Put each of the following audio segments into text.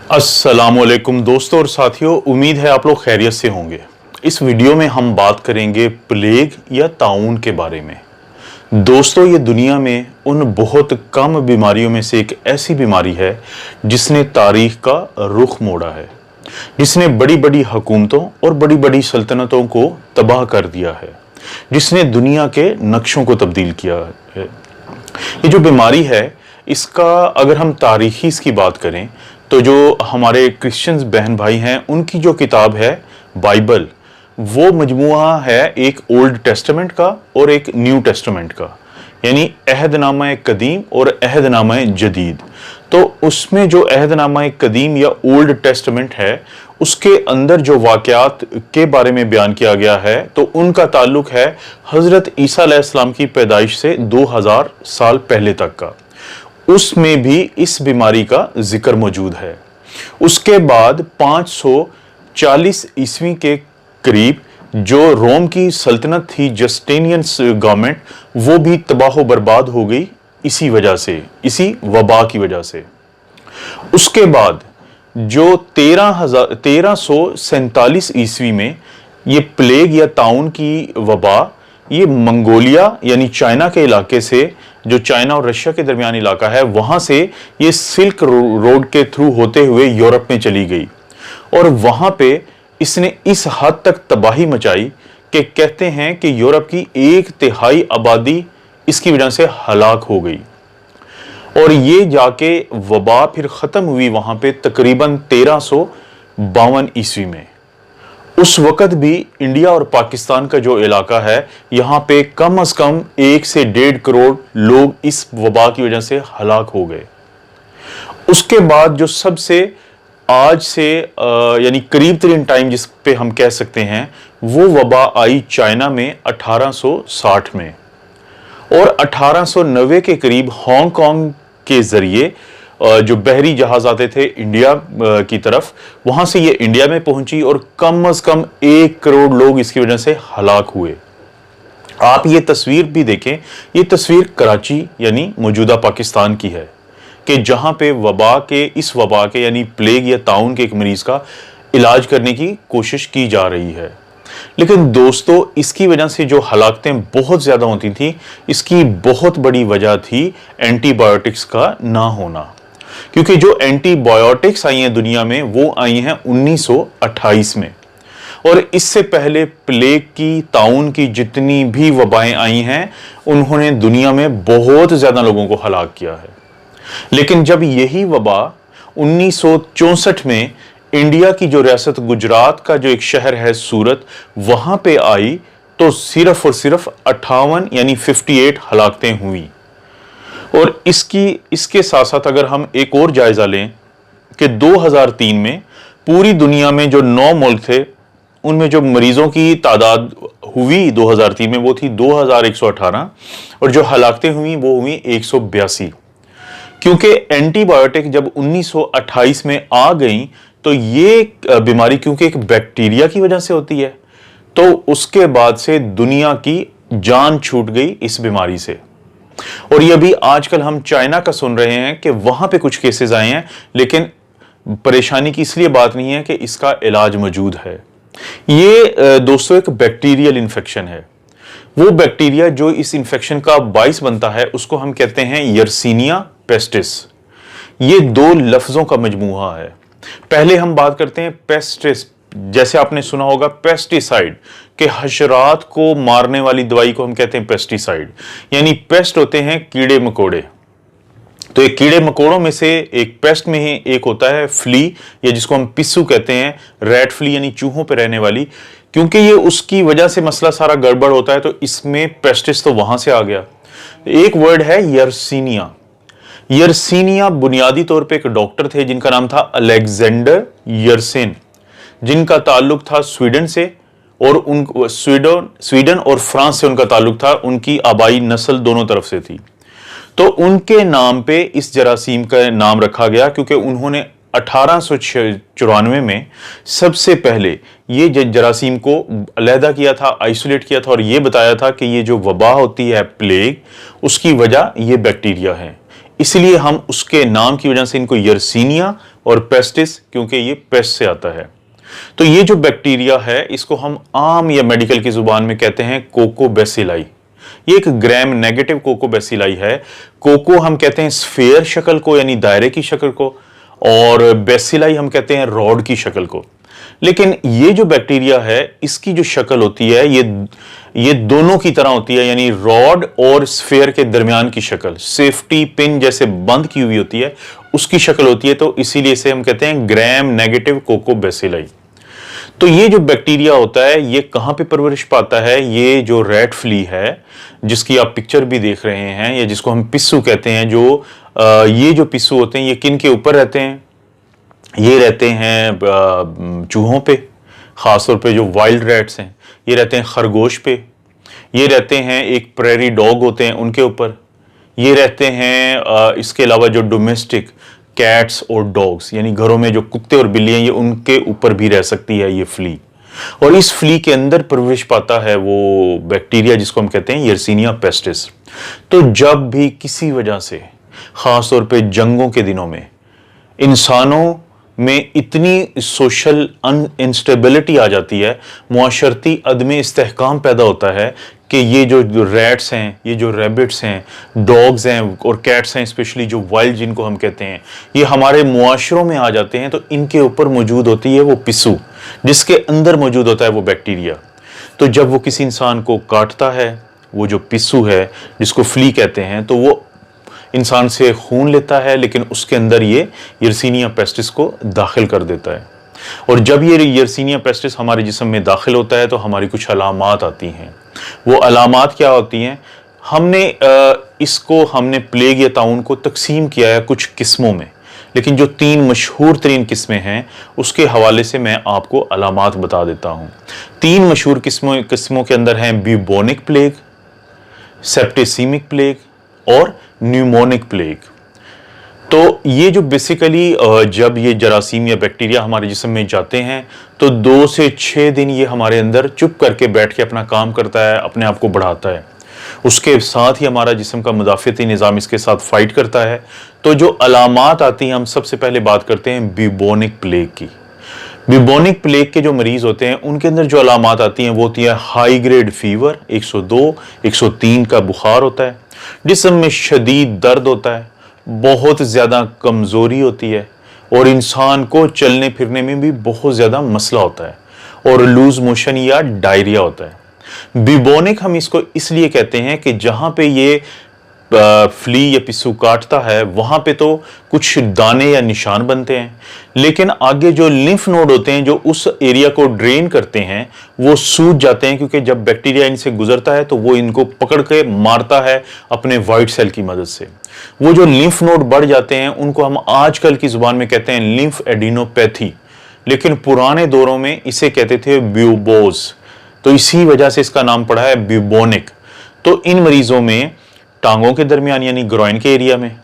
अस्सलामुअलैकुम दोस्तों और साथियों, उम्मीद है आप लोग खैरियत से होंगे। इस वीडियो में हम बात करेंगे प्लेग या ताउन के बारे में। दोस्तों, ये दुनिया में उन बहुत कम बीमारियों में से एक ऐसी बीमारी है जिसने तारीख का रुख मोड़ा है, जिसने बड़ी बड़ी हुकूमतों और बड़ी बड़ी सल्तनतों को तबाह कर दिया है, जिसने दुनिया के नक्शों को तब्दील किया है। ये जो बीमारी है, इसका अगर हम तारीखी इसकी बात करें तो जो हमारे क्रिश्चियंस बहन भाई हैं, उनकी जो किताब है बाइबल, वो मजमुआ है एक ओल्ड टेस्टामेंट का और एक न्यू टेस्टामेंट का, यानी अहदनामा कदीम और अहदनामा जदीद। तो उसमें जो अहदनामा कदीम या ओल्ड टेस्टामेंट है, उसके अंदर जो वाक़यात के बारे में बयान किया गया है, तो उनका ताल्लुक है हज़रत ईसा अलैहिस्सलाम की पैदाइश से 2000 साल पहले तक का। उसमें भी इस बीमारी का जिक्र मौजूद है। उसके बाद 540 ईस्वी के करीब जो रोम की सल्तनत थी, जस्टिनियन गवर्नमेंट, वो भी तबाह बर्बाद हो गई इसी वजह से, इसी वबा की वजह से। उसके बाद जो 1347 ईस्वी में ये प्लेग या ताउन की वबा, ये मंगोलिया यानी चाइना के इलाके से, जो चाइना और रशिया के दरमियान इलाका है, वहां से ये सिल्क रोड के थ्रू होते हुए यूरोप में चली गई और वहां पे इसने इस हद तक तबाही मचाई कि कहते हैं कि यूरोप की 1/3 आबादी इसकी वजह से हलाक हो गई। और ये जाके वबा फिर ख़त्म हुई वहां पे तकरीबन 1352 ईस्वी में। उस वक़्त भी इंडिया और पाकिस्तान का जो इलाका है, यहाँ पे कम से कम 1 से 1.5 करोड़ लोग इस वबा की वजह से हलाक हो गए। उसके बाद जो सबसे आज से यानी करीब तरीन टाइम जिस पे हम कह सकते हैं, वो वबा आई चाइना में 1860 में, और 1890 के करीब हांगकांग के ज़रिए जो बहरी जहाज आते थे इंडिया की तरफ, वहां से ये इंडिया में पहुंची और कम से कम 1 करोड़ लोग इसकी वजह से हलाक हुए। आप ये तस्वीर भी देखें, ये तस्वीर कराची यानी मौजूदा पाकिस्तान की है कि जहां पे इस वबा के यानी प्लेग या ताउन के एक मरीज का इलाज करने की कोशिश की जा रही है। लेकिन दोस्तों, इसकी वजह से जो हलाकतें बहुत ज्यादा होती थी, इसकी बहुत बड़ी वजह थी एंटीबायोटिक्स का ना होना। क्योंकि जो एंटीबायोटिक्स आई हैं दुनिया में, वो आई हैं 1928 में, और इससे पहले प्लेग की, ताउन की जितनी भी वबाएं आई हैं, उन्होंने दुनिया में बहुत ज्यादा लोगों को हलाक किया है। लेकिन जब यही वबा 1964 में इंडिया की जो रियासत गुजरात का जो एक शहर है सूरत, वहां पे आई, तो सिर्फ और सिर्फ 58 यानी 58 हलाकतें हुई। और इसके साथ साथ अगर हम एक और जायजा लें कि 2003 में पूरी दुनिया में जो 9 मुल्क थे, उनमें जो मरीजों की तादाद हुई 2003 में, वो थी 2118, और जो हलाकतें हुई वो हुई 182। क्योंकि एंटीबायोटिक जब 1928 में आ गई, तो ये बीमारी क्योंकि एक बैक्टीरिया की वजह से होती है, तो उसके बाद से दुनिया की जान छूट गई इस बीमारी से। और ये भी आजकल हम चाइना का सुन रहे हैं कि वहां पे कुछ केसेस आए हैं, लेकिन परेशानी की इसलिए बात नहीं है कि इसका इलाज मौजूद है। ये दोस्तों एक बैक्टीरियल इन्फेक्शन है। वो बैक्टीरिया जो इस इन्फेक्शन का बाइस बनता है, उसको हम कहते हैं यर्सीनिया पेस्टिस। ये 2 लफ्जों का मजमूआ है। पहले हम बात करते हैं पेस्टिस। जैसे आपने सुना होगा पेस्टिसाइड, कि हशरात को मारने वाली दवाई को हम कहते हैं पेस्टिसाइड, यानी पेस्ट होते हैं कीड़े मकोड़े। तो ये कीड़े मकोड़ों में से एक पेस्ट में ही एक होता है फ्ली, या जिसको हम पिस्सू कहते हैं, रेड फ्ली यानी चूहों पे रहने वाली। क्योंकि ये उसकी वजह से मसला सारा गड़बड़ होता है, तो इसमें पेस्टिस तो वहां से आ गया। एक वर्ड है यर्सीनिया। यर्सीनिया बुनियादी तौर पे एक डॉक्टर थे जिनका नाम था अलेक्जेंडर यर्सेन, जिनका ताल्लुक था स्वीडन से, और स्वीडन और फ्रांस से उनका ताल्लुक था। उनकी आबाई नस्ल दोनों तरफ से थी। तो उनके नाम पे इस जरासीम का नाम रखा गया, क्योंकि उन्होंने 1894 में सबसे पहले ये जरासीम को अलहदा किया था, आइसोलेट किया था, और ये बताया था कि ये जो वबा होती है प्लेग, उसकी वजह ये बैक्टीरिया है। इसलिए हम उसके नाम की वजह से इनको यर्सीनिया और पेस्टिस क्योंकि ये पेस्ट से आता है। तो ये जो बैक्टीरिया है इसको हम आम या मेडिकल की जुबान में कहते हैं कोकोबैसिलाई। ये एक ग्राम नेगेटिव कोकोबैसिलाई है। कोको हम कहते हैं स्फेयर शक्ल को यानी दायरे की शक्ल को, और बैसिलाई हम कहते हैं रॉड की शक्ल को। लेकिन ये जो बैक्टीरिया है इसकी जो शक्ल होती है ये दोनों की तरह होती है, यानी रॉड और स्फेयर के दरमियान की शक्ल, सेफ्टी पिन जैसे बंद की हुई होती है उसकी शक्ल होती है। तो इसीलिए इसे हम कहते हैं ग्राम नेगेटिव कोकोबैसिलाई। तो ये जो बैक्टीरिया होता है ये कहां पे परवरिश पाता है? ये जो रेड फ्ली है जिसकी आप पिक्चर भी देख रहे हैं, या जिसको हम पिस्सू कहते हैं, ये जो पिस्सू होते हैं ये किन के ऊपर रहते हैं? ये रहते हैं चूहों पे, खासतौर पे जो वाइल्ड रैट्स हैं, ये रहते हैं खरगोश पे, ये रहते हैं एक प्रेरी डॉग होते हैं उनके ऊपर, ये रहते हैं इसके अलावा जो डोमेस्टिक कैट्स और डॉग्स यानी घरों में जो कुत्ते और बिल्लियां, ये उनके ऊपर भी रह सकती है ये फ्ली। और इस फ्ली के अंदर प्रवेश पाता है वो बैक्टीरिया जिसको हम कहते हैं यर्सीनिया पेस्टिस। तो जब भी किसी वजह से, खासतौर पे जंगों के दिनों में, इंसानों में इतनी सोशल इंस्टेबिलिटी आ जाती है, मुआशरती अदमे इस्तेहकाम पैदा होता है कि ये जो रैट्स हैं, ये जो रैबिट्स हैं, डॉग्स हैं और कैट्स हैं, स्पेशली जो वाइल्ड जिनको हम कहते हैं, ये हमारे मुआशरों में आ जाते हैं। तो इनके ऊपर मौजूद होती है वो पिस्सू जिसके अंदर मौजूद होता है वो बैक्टीरिया। तो जब वो किसी इंसान को काटता है, वो जो पिस्सू है जिसको फ्ली कहते हैं, तो वो इंसान से खून लेता है, लेकिन उसके अंदर ये यर्सीनिया पेस्टिस को दाखिल कर देता है। और जब ये यर्सीनिया पेस्टिस हमारे जिस्म में दाखिल होता है तो हमारी कुछ अलामात आती हैं। वो अलामात क्या होती हैं? हमने प्लेग या ताउन को तकसीम किया है कुछ किस्मों में, लेकिन जो 3 मशहूर तरीन किस्में हैं उसके हवाले से मैं आपको अलामात बता देता हूँ। 3 मशहूर किस्मों के अंदर हैं ब्यूबोनिक प्लेग, सेप्टिसीमिक प्लेग और न्यूमोनिक प्लेग। तो ये जो बेसिकली जब ये जरासीम या बैक्टीरिया हमारे जिस्म में जाते हैं तो 2 से 6 दिन ये हमारे अंदर चुप करके बैठ के अपना काम करता है, अपने आप को बढ़ाता है। उसके साथ ही हमारा जिस्म का मुदाफ़िती निज़ाम इसके साथ फाइट करता है। तो जो अलामात आती हैं, हम सबसे पहले बात करते हैं ब्यूबोनिक प्लेग की। ब्यूबोनिक प्लेग के जो मरीज होते हैं उनके अंदर जो अलामात आती हैं वो होती है हाई ग्रेड फीवर, 102, 103 का बुखार होता है, जिस्म में शदीद दर्द होता है, बहुत ज़्यादा कमज़ोरी होती है और इंसान को चलने फिरने में भी बहुत ज़्यादा मसला होता है, और लूज मोशन या डायरिया होता है। ब्यूबोनिक हम इसको इसलिए कहते हैं कि जहाँ पे ये फ्ली या पिस्सू काटता है वहाँ पे तो कुछ दाने या निशान बनते हैं, लेकिन आगे जो लिम्फ नोड होते हैं जो उस एरिया को ड्रेन करते हैं वो सूज जाते हैं, क्योंकि जब बैक्टीरिया इनसे गुजरता है तो वो इनको पकड़ के मारता है अपने वाइट सेल की मदद से। वो जो लिम्फ नोड बढ़ जाते हैं उनको हम आजकल की जुबान में कहते हैं लिम्फ एडिनोपैथी, लेकिन पुराने दौरों में इसे कहते थे ब्यूबोज। तो इसी वजह से इसका नाम पड़ा है ब्यूबोनिक। तो इन मरीजों में टांगों के दरमियान यानी ग्रोइन के एरिया में,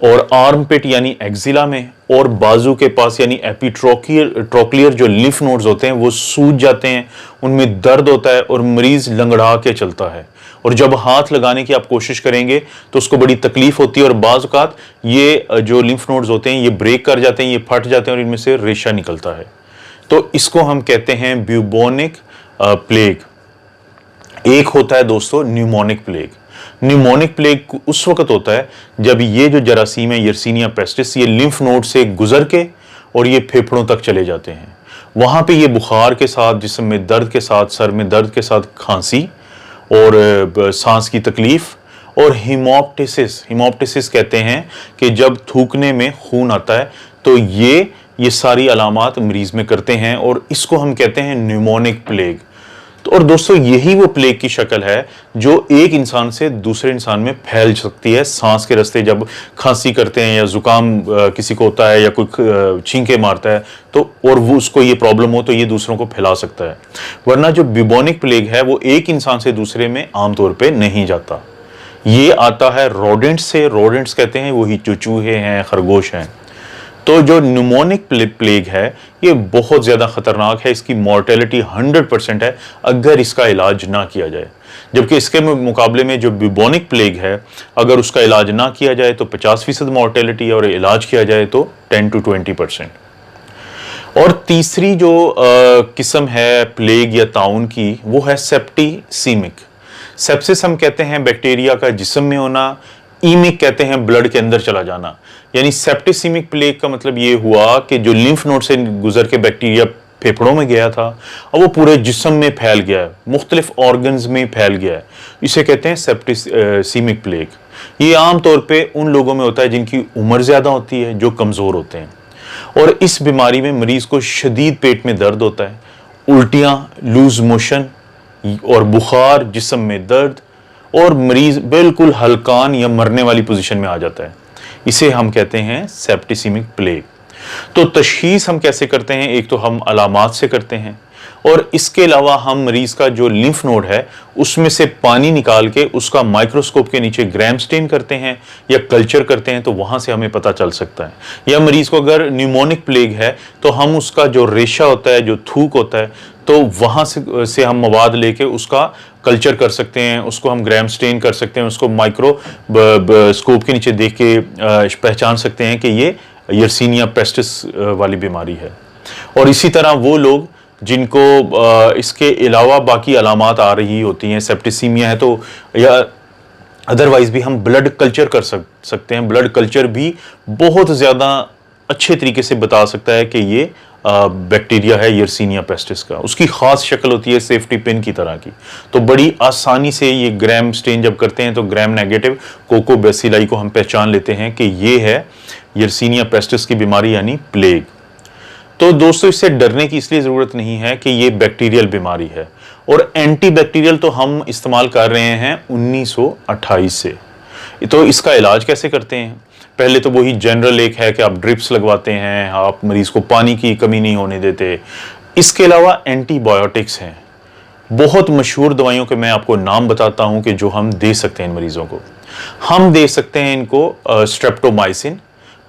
और आर्म पिट यानी एक्जिला में, और बाजू के पास यानी एपिट्रोक्लियर जो लिम्फ नोड्स होते हैं वो सूज जाते हैं, उनमें दर्द होता है और मरीज लंगड़ा के चलता है। और जब हाथ लगाने की आप कोशिश करेंगे तो उसको बड़ी तकलीफ होती है, और बाज़ औक़ात ये जो लिम्फ नोड्स होते हैं ये ब्रेक कर जाते हैं, ये फट जाते हैं और इनमें से रेशा निकलता है। तो इसको हम कहते हैं ब्यूबोनिक प्लेग। एक होता है दोस्तों न्यूमोनिक प्लेग। न्यूमोनिक प्लेग उस वक्त होता है जब ये जो जरासीम है यर्सीनिया पेस्टिस ये लिम्फ नोड से गुजर के और ये फेफड़ों तक चले जाते हैं। वहाँ पे ये बुखार के साथ, जिस्म में दर्द के साथ, सर में दर्द के साथ खांसी और सांस की तकलीफ और हिमोप्टिसिस कहते हैं कि जब थूकने में खून आता है तो ये सारी अलामात मरीज में करते हैं, और इसको हम कहते हैं न्यूमोनिक प्लेग। तो और दोस्तों यही वो प्लेग की शक्ल है जो एक इंसान से दूसरे इंसान में फैल सकती है सांस के रास्ते। जब खांसी करते हैं या जुकाम किसी को होता है या कोई छींके मारता है तो और वो उसको ये प्रॉब्लम हो तो ये दूसरों को फैला सकता है। वरना जो ब्यूबोनिक प्लेग है वो एक इंसान से दूसरे में आमतौर पे नहीं जाता, ये आता है रोडेंट्स से। रोडेंट्स कहते हैं वही जो चूहे हैं, खरगोश हैं। तो जो न्यूमोनिक प्लेग है ये बहुत ज़्यादा ख़तरनाक है, इसकी मॉर्टेलिटी 100% है अगर इसका इलाज ना किया जाए। जबकि इसके मुकाबले में जो ब्यूबोनिक प्लेग है, अगर उसका इलाज ना किया जाए तो 50% मॉर्टेलिटी है, और इलाज किया जाए तो 10 to 20%। और तीसरी जो किस्म है प्लेग या ताउन की, वो है सेप्टिसीमिक। सेप्सिस हम कहते हैं बैक्टीरिया का जिस्म में होना, ईमिक कहते हैं ब्लड के अंदर चला जाना। यानी सेप्टिसीमिक प्लेग का मतलब ये हुआ कि जो लिम्फ नोड से गुजर के बैक्टीरिया फेफड़ों में गया था और वो पूरे जिस्म में फैल गया है, मुख्तलिफ ऑर्गन्स में फैल गया है, इसे कहते हैं सेप्टिसीमिक प्लेग। ये आम तौर पे उन लोगों में होता है जिनकी उम्र ज़्यादा होती है, जो कमज़ोर होते हैं। और इस बीमारी में मरीज को शदीद पेट में दर्द होता है, उल्टियाँ, लूज मोशन और बुखार, जिस्म में दर्द, और मरीज बिल्कुल हलकान या मरने वाली पोजीशन में आ जाता है। इसे हम कहते हैं सेप्टिसीमिक प्लेग। तो तशखीस हम कैसे करते हैं? एक तो हम अलामात से करते हैं, और इसके अलावा हम मरीज का जो लिम्फ नोड है उसमें से पानी निकाल के उसका माइक्रोस्कोप के नीचे ग्राम स्टेन करते हैं या कल्चर करते हैं, तो वहां से हमें पता चल सकता है। या मरीज को अगर न्यूमोनिक प्लेग है तो हम उसका जो रेशा होता है, जो थूक होता है, तो वहां से हम मवाद लेके उसका कल्चर कर सकते हैं, उसको हम ग्राम स्टेन कर सकते हैं, उसको माइक्रोस्कोप के नीचे देख के पहचान सकते हैं कि ये यर्सीनिया पेस्टिस वाली बीमारी है। और इसी तरह वो लोग जिनको इसके अलावा बाकी अलामात आ रही होती हैं, सेप्टिसीमिया है तो, या अदरवाइज भी हम ब्लड कल्चर कर सकते हैं। ब्लड कल्चर भी बहुत ज़्यादा अच्छे तरीके से बता सकता है कि ये बैक्टीरिया है यर्सीनिया पेस्टिस का। उसकी ख़ास शक्ल होती है सेफ्टी पिन की तरह की, तो बड़ी आसानी से ये ग्राम स्टेन जब करते हैं तो ग्राम नेगेटिव कोकोबैसिलाई को हम पहचान लेते हैं कि ये है यर्सीनिया पेस्टिस की बीमारी यानी प्लेग। तो दोस्तों, इससे डरने की इसलिए ज़रूरत नहीं है कि ये बैक्टीरियल बीमारी है, और एंटी बैक्टीरियल तो हम इस्तेमाल कर रहे हैं 1928 से। तो इसका इलाज कैसे करते हैं? पहले तो वही जनरल एक है कि आप ड्रिप्स लगवाते हैं, आप मरीज को पानी की कमी नहीं होने देते। इसके अलावा एंटीबायोटिक्स हैं, बहुत मशहूर दवाइयों के मैं आपको नाम बताता हूं कि जो हम दे सकते हैं इन मरीजों को। हम दे सकते हैं इनको स्ट्रेप्टोमाइसिन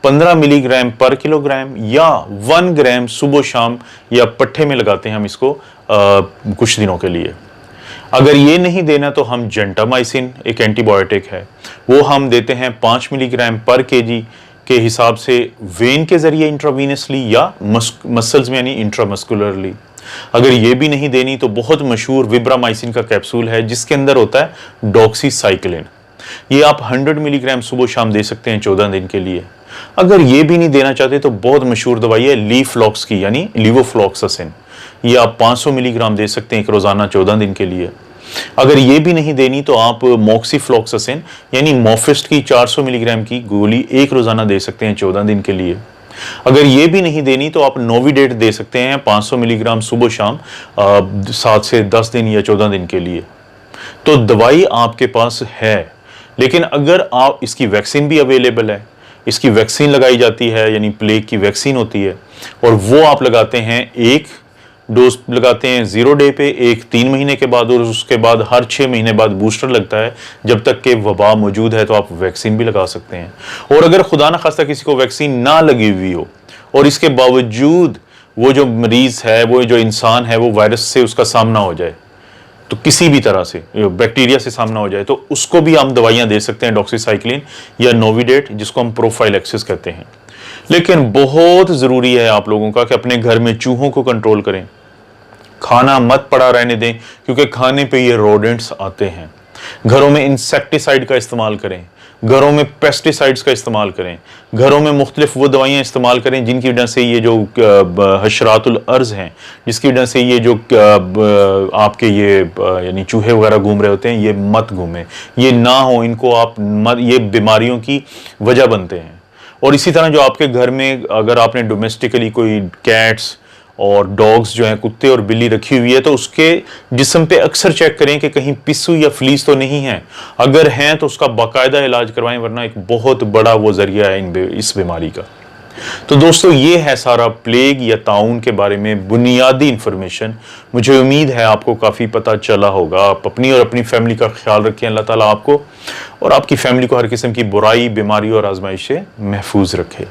15 मिलीग्राम पर किलोग्राम, या 1 ग्राम सुबह शाम या पट्ठे में लगाते हैं हम इसको कुछ दिनों के लिए। अगर ये नहीं देना तो हम जेंटामाइसिन, एक एंटीबायोटिक है, वो हम देते हैं 5 मिलीग्राम पर केजी के हिसाब से वेन के जरिए इंट्रावीनसली या मसल्स में यानी इंट्रामस्कुलरली। अगर ये भी नहीं देनी तो बहुत मशहूर विब्रामाइसिन का कैप्सूल है जिसके अंदर होता है डॉक्सीसाइक्लिन। ये आप 100 मिलीग्राम सुबह शाम दे सकते हैं 14 दिन के लिए। अगर ये भी नहीं देना चाहते तो बहुत मशहूर दवाई है लीफ्लॉक्स की यानी लिवोफ्लॉक्सासिन, ये आप 500 मिलीग्राम दे सकते हैं एक रोजाना 14 दिन के लिए। अगर ये भी नहीं देनी तो आप मॉक्सीफ्लॉक्सासिन यानी मोफिस्ट की 400 मिलीग्राम की गोली एक रोजाना दे सकते हैं 14 दिन के लिए। अगर ये भी नहीं देनी तो आप नोविडेट दे सकते हैं 500 मिलीग्राम सुबह शाम 7 से 10 दिन या 14 दिन के लिए। तो दवाई आपके पास है, लेकिन अगर आप इसकी वैक्सीन भी अवेलेबल है, इसकी वैक्सीन लगाई जाती है यानी प्लेग की वैक्सीन होती है, और वो आप लगाते हैं, एक डोज लगाते हैं 0 डे पे, एक 3 महीने के बाद, और उसके बाद हर 6 महीने बाद बूस्टर लगता है। जब तक कि वबा मौजूद है तो आप वैक्सीन भी लगा सकते हैं। और अगर खुदा ना खास्ता किसी को वैक्सीन ना लगी हुई हो और इसके बावजूद वो जो मरीज है, वो जो इंसान है, वो वायरस से उसका सामना हो जाए, तो किसी भी तरह से बैक्टीरिया से सामना हो जाए, तो उसको भी हम दवाइयां दे सकते हैं डॉक्सीसाइक्लिन या नोविडेट, जिसको हम प्रोफाइलैक्सिस कहते हैं। लेकिन बहुत ज़रूरी है आप लोगों का कि अपने घर में चूहों को कंट्रोल करें, खाना मत पड़ा रहने दें, क्योंकि खाने पे ये रोडेंट्स आते हैं। घरों में इंसेक्टिसाइड का इस्तेमाल करें, घरों में पेस्टिसाइड्स का इस्तेमाल करें, घरों में मुख्तलिफ वो दवाइयाँ इस्तेमाल करें जिनकी वजह से ये जो हशरातुल अर्ज हैं, जिसकी वजह से ये जो आपके ये यानी चूहे वगैरह घूम रहे होते हैं, ये मत घूमें, ये ना हो, इनको आप मत, ये बीमारियों की वजह बनते हैं। और इसी तरह जो आपके घर में अगर आपने डोमेस्टिकली कोई कैट्स और डॉग्स जो हैं, कुत्ते और बिल्ली रखी हुई है, तो उसके जिस्म पे अक्सर चेक करें कि कहीं पिस्सू या फ्लीस तो नहीं है। अगर हैं तो उसका बाकायदा इलाज करवाएं, वरना एक बहुत बड़ा वो जरिया है इस बीमारी का। तो दोस्तों, ये है सारा प्लेग या ताउन के बारे में बुनियादी इंफॉर्मेशन। मुझे उम्मीद है आपको काफ़ी पता चला होगा। आप अपनी और अपनी फैमिली का ख्याल रखें। अल्लाह ताला आपको और आपकी फैमिली को हर किस्म की बुराई, बीमारी और आजमाइश से महफूज रखे।